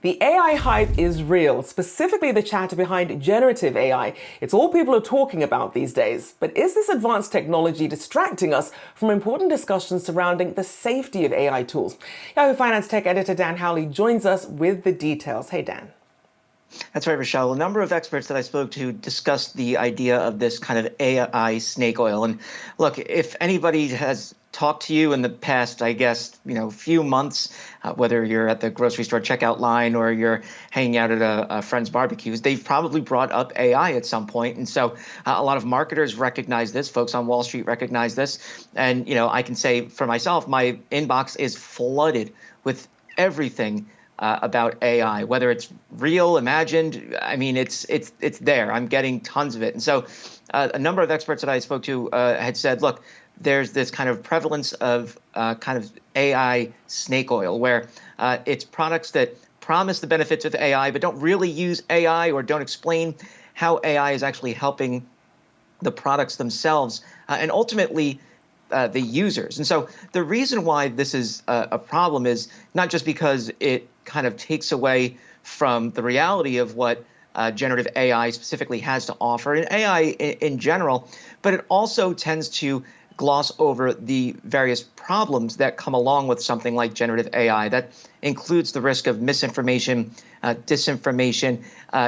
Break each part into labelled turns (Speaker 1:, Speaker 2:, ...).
Speaker 1: The AI hype is real, specifically the chatter behind generative AI. It's all people are talking about these days. But is this advanced technology distracting us from important discussions surrounding the safety of AI tools? Yahoo Finance tech editor Dan Howley joins us with the details. Hey, Dan.
Speaker 2: That's right, Rochelle. A number of experts that I spoke to discussed the idea of this kind of AI snake oil. And look, if anybody has talked to you in the past, I guess, few months, whether you're at the grocery store checkout line or you're hanging out at a friend's barbecues, they've probably brought up AI at some point. And so a lot of marketers recognize this. Folks on Wall Street recognize this. And, I can say for myself, my inbox is flooded with everything about AI, whether it's real, imagined. I mean, it's there. I'm getting tons of it. And so a number of experts that I spoke to had said, look, there's this kind of prevalence of kind of AI snake oil, where it's products that promise the benefits of AI, but don't really use AI or don't explain how AI is actually helping the products themselves and ultimately the users. And so the reason why this is a problem is not just because it kind of takes away from the reality of what generative AI specifically has to offer, and AI in general, but it also tends to gloss over the various problems that come along with something like generative AI. That includes the risk of misinformation, disinformation,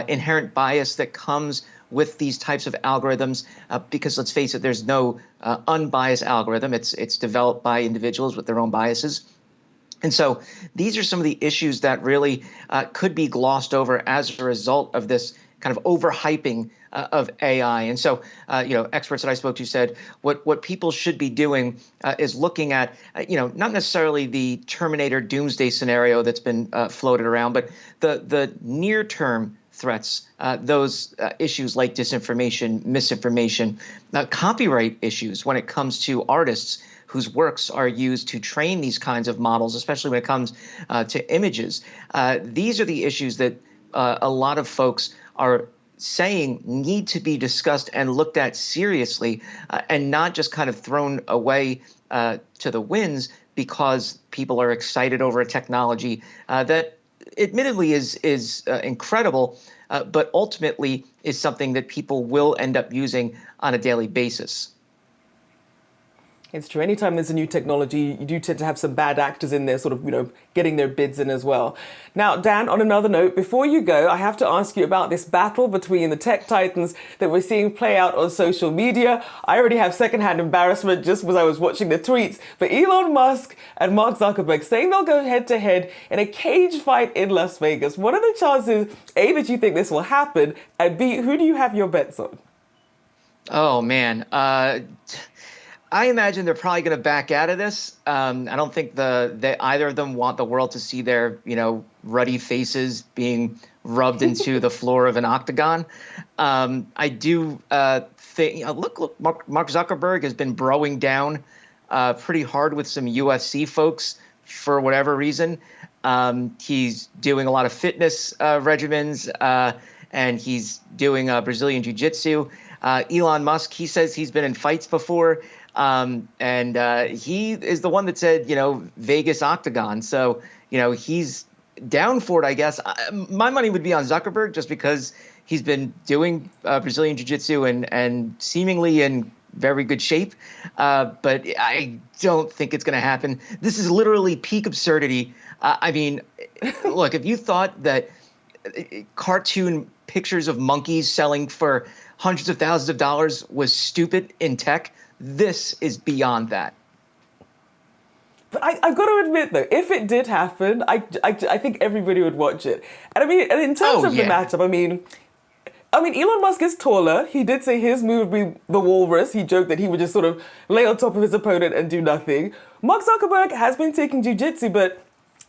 Speaker 2: inherent bias that comes with these types of algorithms, because let's face it, there's no unbiased algorithm. It's developed by individuals with their own biases. And so these are some of the issues that really could be glossed over as a result of this kind of overhyping of AI. And so, experts that I spoke to said what people should be doing is looking at, not necessarily the Terminator doomsday scenario that's been floated around, but the near-term threats, those issues like disinformation, misinformation, copyright issues when it comes to artists whose works are used to train these kinds of models, especially when it comes to images. These are the issues that a lot of folks are saying need to be discussed and looked at seriously, and not just kind of thrown away to the winds because people are excited over a technology that admittedly is incredible, but ultimately is something that people will end up using on a daily basis.
Speaker 1: It's true. Anytime there's a new technology, you do tend to have some bad actors in there sort of, getting their bids in as well. Now, Dan, on another note, before you go, I have to ask you about this battle between the tech titans that we're seeing play out on social media. I already have secondhand embarrassment just as I was watching the tweets. But Elon Musk and Mark Zuckerberg saying they'll go head to head in a cage fight in Las Vegas. What are the chances, A, that you think this will happen, and B, who do you have your bets on?
Speaker 2: Oh, man. I imagine they're probably going to back out of this. I don't think either of them want the world to see their, ruddy faces being rubbed into the floor of an octagon. I do think, look, Mark Zuckerberg has been broing down pretty hard with some UFC folks for whatever reason. He's doing a lot of fitness regimens, and he's doing Brazilian jiu-jitsu. Elon Musk, he says he's been in fights before. And he is the one that said, Vegas Octagon. So, he's down for it, I guess. My money would be on Zuckerberg just because he's been doing Brazilian Jiu-Jitsu and seemingly in very good shape. But I don't think it's going to happen. This is literally peak absurdity. I mean, look, if you thought that cartoon pictures of monkeys selling for hundreds of thousands of dollars was stupid in tech, this is beyond that.
Speaker 1: But I've got to admit, though, if it did happen, I think everybody would watch it. And I mean, and in terms of the matchup, I mean, Elon Musk is taller. He did say his move would be the walrus. He joked that he would just sort of lay on top of his opponent and do nothing. Mark Zuckerberg has been taking jiu-jitsu, but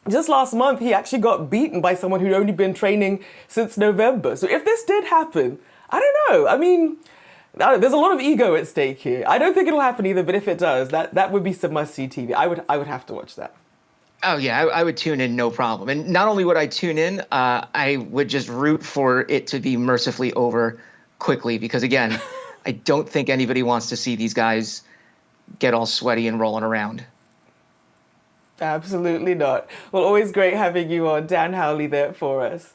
Speaker 1: just last month, he actually got beaten by someone who'd only been training since November. So if this did happen, I don't know. I mean, there's a lot of ego at stake here. I don't think it'll happen either, but if it does, that would be some must-see TV. I would have to watch that.
Speaker 2: Oh, yeah, I would tune in, no problem. And not only would I tune in, I would just root for it to be mercifully over quickly because, again, I don't think anybody wants to see these guys get all sweaty and rolling around.
Speaker 1: Absolutely not. Well, always great having you on. Dan Howley there for us.